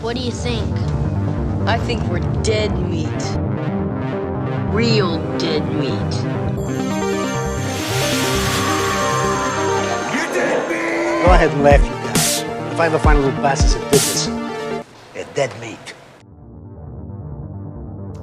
What do you think? I think we're dead meat. Real dead meat. You dead meat! Go ahead and laugh, you guys. If I ever find a little bastards that did this, they're dead meat.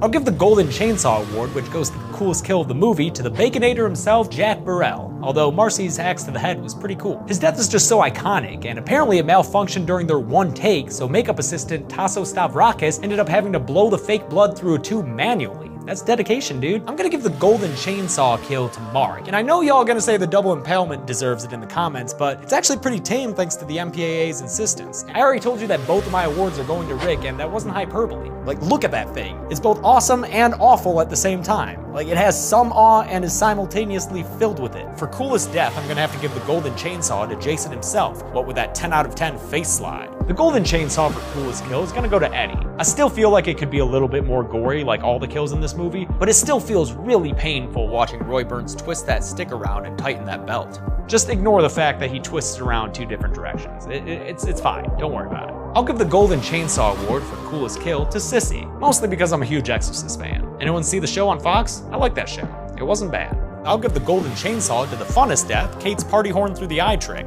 I'll give the Golden Chainsaw Award, which goes to the coolest kill of the movie, to the Baconator himself, Jack Burrell. Although Marcy's axe to the head was pretty cool. His death is just so iconic, and apparently it malfunctioned during their one take, so makeup assistant Tasso Stavrakis ended up having to blow the fake blood through a tube manually. That's dedication, dude. I'm gonna give the Golden Chainsaw kill to Mark. And I know y'all gonna say the double impalement deserves it in the comments, but it's actually pretty tame thanks to the MPAA's insistence. I already told you that both of my awards are going to Rick, and that wasn't hyperbole. Like, look at that thing. It's both awesome and awful at the same time. Like, it has some awe and is simultaneously filled with it. For coolest death, I'm gonna have to give the Golden Chainsaw to Jason himself, what with that 10 out of 10 face slide. The Golden Chainsaw for coolest kill is gonna go to Eddie. I still feel like it could be a little bit more gory like all the kills in this movie, but it still feels really painful watching Roy Burns twist that stick around and tighten that belt. Just ignore the fact that he twists around 2 different directions. It's fine, don't worry about it. I'll give the Golden Chainsaw Award for coolest kill to Sissy, mostly because I'm a huge Exorcist fan. Anyone see the show on Fox? I like that show. It wasn't bad. I'll give the Golden Chainsaw to the funnest death, Kate's party horn through the eye trick.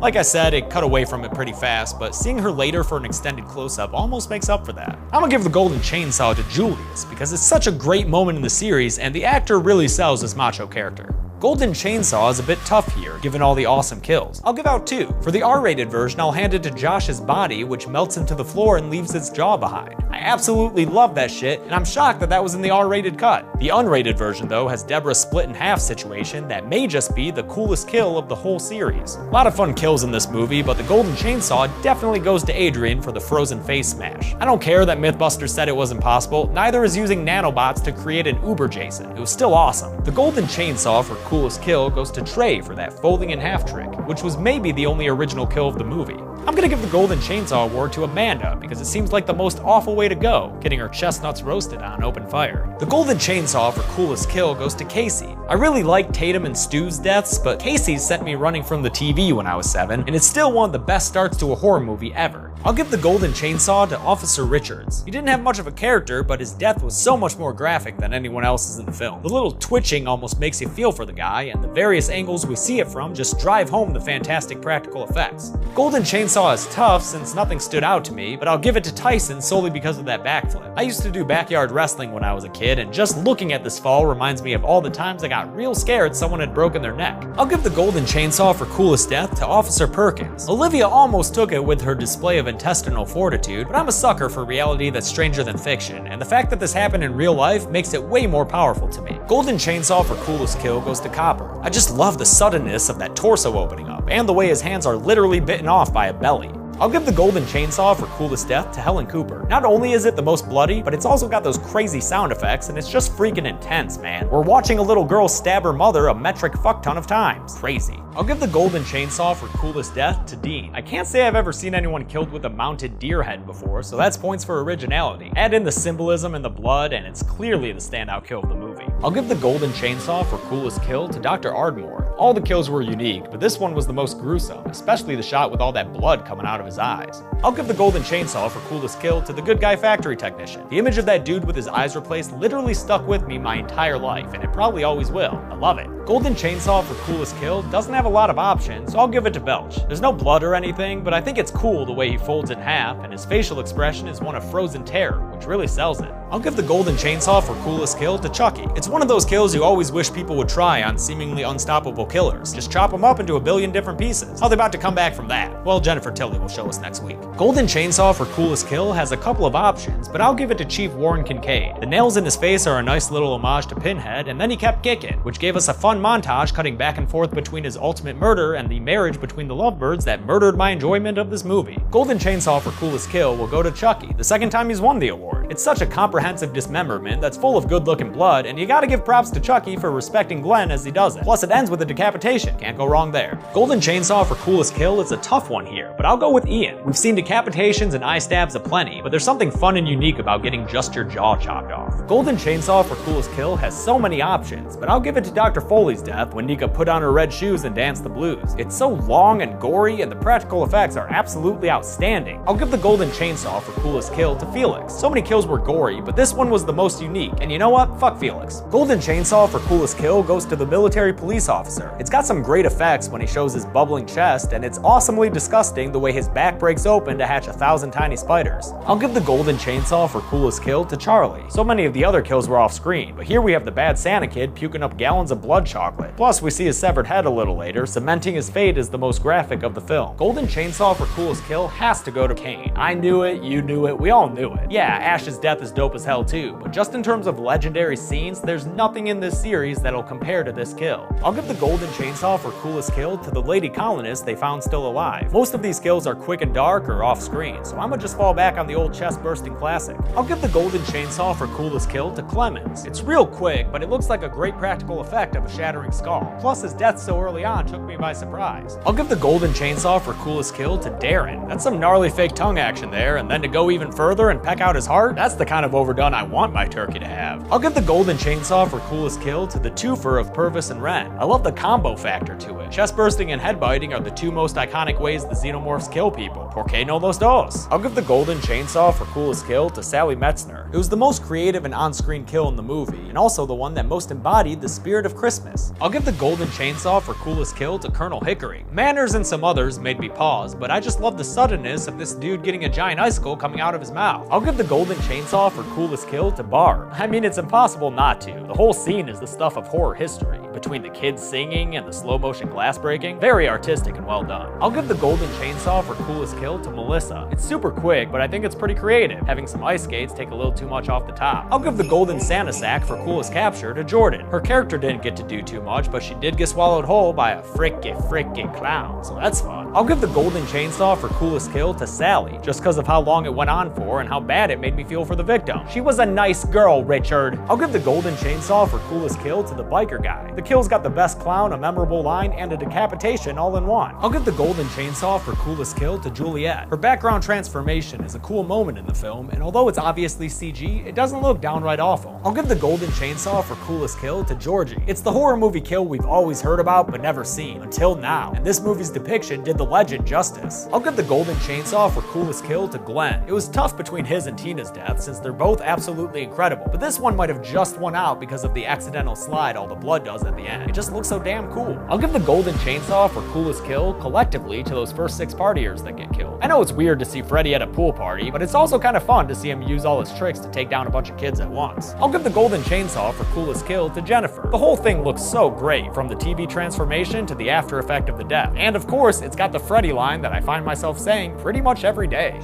Like I said, it cut away from it pretty fast, but seeing her later for an extended close-up almost makes up for that. I'm gonna give the Golden Chainsaw to Julius, because it's such a great moment in the series, and the actor really sells his macho character. Golden Chainsaw is a bit tough here, given all the awesome kills. I'll give out 2. For the R-rated version, I'll hand it to Josh's body, which melts into the floor and leaves its jaw behind. I absolutely love that shit, and I'm shocked that that was in the R-rated cut. The unrated version, though, has Deborah's split in half situation that may just be the coolest kill of the whole series. A lot of fun kills in this movie, but the Golden Chainsaw definitely goes to Adrian for the frozen face smash. I don't care that Mythbusters said it was impossible, neither is using nanobots to create an Uber Jason. It was still awesome. The Golden Chainsaw for coolest kill goes to Trey for that folding in half trick, which was maybe the only original kill of the movie. I'm gonna give the Golden Chainsaw Award to Amanda because it seems like the most awful way to go, getting her chestnuts roasted on open fire. The Golden Chainsaw for coolest kill goes to Casey. I really like Tatum and Stu's deaths, but Casey's sent me running from the TV when I was 7, and it's still one of the best starts to a horror movie ever. I'll give the Golden Chainsaw to Officer Richards. He didn't have much of a character, but his death was so much more graphic than anyone else's in the film. The little twitching almost makes you feel for the guy, and the various angles we see it from just drive home the fantastic practical effects. Golden Chainsaw is tough since nothing stood out to me, but I'll give it to Tyson solely because of that backflip. I used to do backyard wrestling when I was a kid, and just looking at this fall reminds me of all the times I got real scared someone had broken their neck. I'll give the Golden Chainsaw for coolest death to Officer Perkins. Olivia almost took it with her display of intestinal fortitude, but I'm a sucker for reality that's stranger than fiction, and the fact that this happened in real life makes it way more powerful to me. Golden Chainsaw for coolest kill goes to Copper. I just love the suddenness of that torso opening up, and the way his hands are literally bitten off by a belly. I'll give the Golden Chainsaw for coolest death to Helen Cooper. Not only is it the most bloody, but it's also got those crazy sound effects, and it's just freaking intense, man. We're watching a little girl stab her mother a metric fuck ton of times. Crazy. I'll give the Golden Chainsaw for coolest death to Dean. I can't say I've ever seen anyone killed with a mounted deer head before, so that's points for originality. Add in the symbolism and the blood, and it's clearly the standout kill of the movie. I'll give the Golden Chainsaw for coolest kill to Dr. Ardmore. All the kills were unique, but this one was the most gruesome, especially the shot with all that blood coming out of his eyes. I'll give the Golden Chainsaw for coolest kill to the Good Guy Factory technician. The image of that dude with his eyes replaced literally stuck with me my entire life, and it probably always will. I love it. Golden Chainsaw for coolest kill doesn't have a lot of options, so I'll give it to Belch. There's no blood or anything, but I think it's cool the way he folds in half, and his facial expression is one of frozen terror, which really sells it. I'll give the Golden Chainsaw for coolest kill to Chucky. It's one of those kills you always wish people would try on seemingly unstoppable killers. Just chop them up into a billion different pieces. How are they about to come back from that? Well, Jennifer Tilly will show us next week. Golden Chainsaw for coolest kill has a couple of options, but I'll give it to Chief Warren Kincaid. The nails in his face are a nice little homage to Pinhead, and then he kept kicking, which gave us a fun montage cutting back and forth between his ultimate murder and the marriage between the lovebirds that murdered my enjoyment of this movie. Golden Chainsaw for coolest kill will go to Chucky, the second time he's won the award. It's such a comprehensive dismemberment that's full of good-looking blood, and you gotta give props to Chucky for respecting Glenn as he does it. Plus, it ends with a decapitation, can't go wrong there. Golden chainsaw for coolest kill is a tough one here, but I'll go with Ian. We've seen decapitations and eye stabs aplenty, but there's something fun and unique about getting just your jaw chopped off. Golden chainsaw for coolest kill has so many options, but I'll give it to Dr. Foley's death when Nika put on her red shoes and danced the blues. It's so long and gory, and the practical effects are absolutely outstanding. I'll give the golden chainsaw for coolest kill to Felix. So many kills were gory, but this one was the most unique, and you know what? Fuck Felix. Golden chainsaw for coolest kill goes to the military police officer. It's got some great effects when he shows his bubbling chest, and it's awesomely disgusting the way his back breaks open to hatch 1,000 tiny spiders. I'll give the golden chainsaw for coolest kill to Charlie. So many of the other kills were off screen, but here we have the bad Santa kid puking up gallons of blood chocolate. Plus, we see his severed head a little later, cementing his fate as the most graphic of the film. Golden chainsaw for coolest kill has to go to Kane. I knew it, you knew it, we all knew it. Yeah, Ash's death is dope as hell too, but just in terms of legendary scenes, there's nothing in this series that'll compare to this kill. I'll give the golden chainsaw for coolest kill to the lady colonist they found still alive. Most of these kills are quick and dark or off screen, so I'ma just fall back on the old chest bursting classic. I'll give the golden chainsaw for coolest kill to Clemens. It's real quick, but it looks like a great practical effect of a shattering skull. Plus his death so early on took me by surprise. I'll give the golden chainsaw for coolest kill to Darren. That's some gnarly fake tongue action there, and then to go even further and peck out his heart, that's the kind of overdone I want my turkey to have. I'll give the golden chainsaw for coolest kill to the twofer of Purvis and Ren. I love the combo factor to it. Chest bursting and head biting are the two most iconic ways the xenomorphs kill people. Por qué no los dos? I'll give the golden chainsaw for coolest kill to Sally Metzner. It was the most creative and on-screen kill in the movie, and also the one that most embodied the spirit of Christmas. I'll give the golden chainsaw for coolest kill to Colonel Hickory. Manners and some others made me pause, but I just love the suddenness of this dude getting a giant icicle coming out of his mouth. I'll give the golden chainsaw for coolest kill to Barb. I mean, it's impossible not to. The whole scene is the stuff of horror history, between the kids singing and the slow motion glass breaking. Very artistic and well done. I'll give the golden chainsaw for coolest kill to Melissa. It's super quick, but I think it's pretty creative. Having some ice skates take a little too much off the top. I'll give the golden Santa sack for coolest capture to Jordan. Her character didn't get to do too much, but she did get swallowed whole by a fricky clown, so that's fun. I'll give the golden chainsaw for coolest kill to Sally, just because of how long it went on for and how bad it made me feel for the victim. She was a nice girl, Richard. I'll give the golden chainsaw for coolest kill to the biker guy. The kill's got the best clown, a memorable line, and a decapitation all in one. I'll give the golden chainsaw for coolest kill to Juliet. Her background transformation is a cool moment in the film, and although it's obviously CG, it doesn't look downright awful. I'll give the golden chainsaw for coolest kill to Georgie. It's the horror movie kill we've always heard about but never seen, until now, and this movie's depiction did the legend justice. I'll give the golden chainsaw for coolest kill to Glenn. It was tough between his and Tina's death since they're both absolutely incredible, but this one might have just won out because of the accidental slide all the blood does at the end. It just looks so damn cool. I'll give the golden chainsaw for coolest kill collectively to those first 6 partiers that get killed. I know it's weird to see Freddy at a pool party, but it's also kind of fun to see him use all his tricks to take down a bunch of kids at once. I'll give the golden chainsaw for coolest kill to Jennifer. The whole thing looks so great, from the TV transformation to the after effect of the death. And of course, it's got the Freddy line that I find myself saying pretty much every day.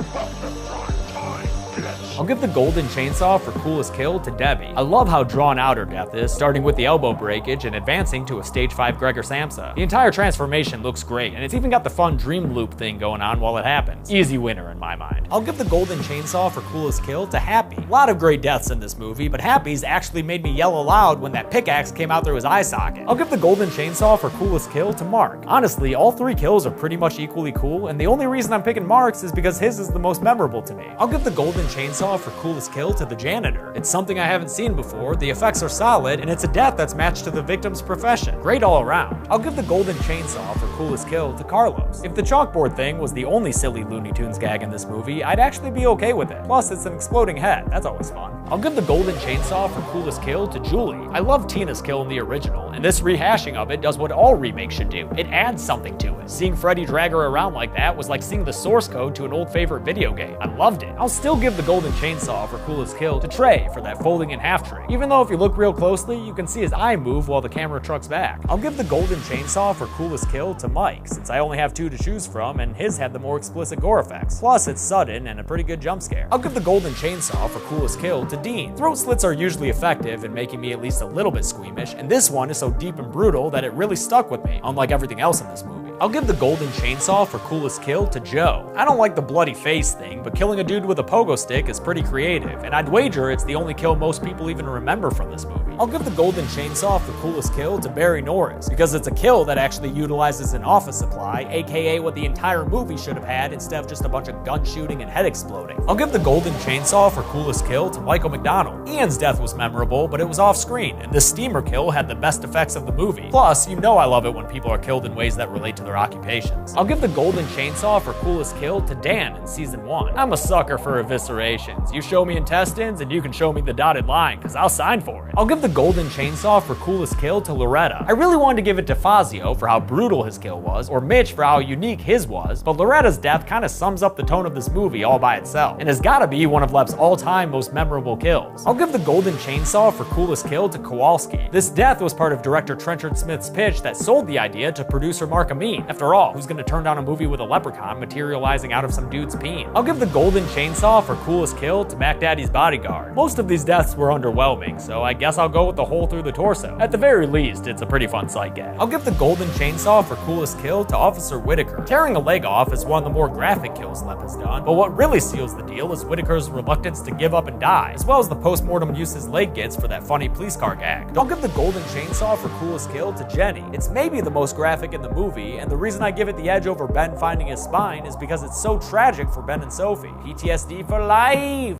I'll give the golden chainsaw for coolest kill to Debbie. I love how drawn out her death is, starting with the elbow breakage and advancing to a stage 5 Gregor Samsa. The entire transformation looks great, and it's even got the fun dream loop thing going on while it happens. Easy winner in my mind. I'll give the golden chainsaw for coolest kill to Happy. A lot of great deaths in this movie, but Happy's actually made me yell aloud when that pickaxe came out through his eye socket. I'll give the golden chainsaw for coolest kill to Mark. Honestly, all 3 kills are pretty much equally cool, and the only reason I'm picking Mark's is because his is the most memorable to me. I'll give the golden chainsaw for coolest kill to the janitor. It's something I haven't seen before, the effects are solid, and it's a death that's matched to the victim's profession. Great all around. I'll give the golden chainsaw for coolest kill to Carlos. If the chalkboard thing was the only silly Looney Tunes gag in this movie, I'd actually be okay with it. Plus, it's an exploding head. That's always fun. I'll give the golden chainsaw for coolest kill to Julie. I love Tina's kill in the original, and this rehashing of it does what all remakes should do. It adds something to it. Seeing Freddy drag her around like that was like seeing the source code to an old favorite video game. I loved it. I'll still give the golden chainsaw for coolest kill to Trey for that folding in half trick. Even though if you look real closely, you can see his eye move while the camera trucks back. I'll give the golden chainsaw for coolest kill to Mike, since I only have 2 to choose from, and his had the more explicit gore effects. Plus, it's sudden and a pretty good jump scare. I'll give the golden chainsaw for coolest kill to Dean. Throat slits are usually effective in making me at least a little bit squeamish, and this one is so deep and brutal that it really stuck with me, unlike everything else in this movie. I'll give the golden chainsaw for coolest kill to Joe. I don't like the bloody face thing, but killing a dude with a pogo stick is pretty creative, and I'd wager it's the only kill most people even remember from this movie. I'll give the golden chainsaw for coolest kill to Barry Norris, because it's a kill that actually utilizes an office supply, aka what the entire movie should have had instead of just a bunch of gun shooting and head exploding. I'll give the golden chainsaw for coolest kill to Michael McDonald. Ian's death was memorable, but it was off screen, and this steamer kill had the best effects of the movie. Plus, you know I love it when people are killed in ways that relate to their occupations. I'll give the golden chainsaw for coolest kill to Dan in season 1. I'm a sucker for eviscerations. You show me intestines and you can show me the dotted line, cause I'll sign for it. I'll give the golden chainsaw for coolest kill to Loretta. I really wanted to give it to Fazio for how brutal his kill was, or Mitch for how unique his was, but Loretta's death kind of sums up the tone of this movie all by itself, and has gotta be one of Lep's all-time most memorable kills. I'll give the golden chainsaw for coolest kill to Kowalski. This death was part of director Trenchard Smith's pitch that sold the idea to producer Mark Amin. After all, who's gonna turn down a movie with a leprechaun materializing out of some dude's peen? I'll give the golden chainsaw for coolest kill to Mac Daddy's bodyguard. Most of these deaths were underwhelming, so I guess I'll go with the hole through the torso. At the very least, it's a pretty fun sight gag. I'll give the golden chainsaw for coolest kill to Officer Whitaker. Tearing a leg off is one of the more graphic kills Lep has done, but what really seals the deal is Whitaker's reluctance to give up and die, as well as the post-mortem use his leg gets for that funny police car gag. I'll give the golden chainsaw for coolest kill to Jenny. It's maybe the most graphic in the movie, and the reason I give it the edge over Ben finding his spine is because it's so tragic for Ben and Sophie. PTSD for life!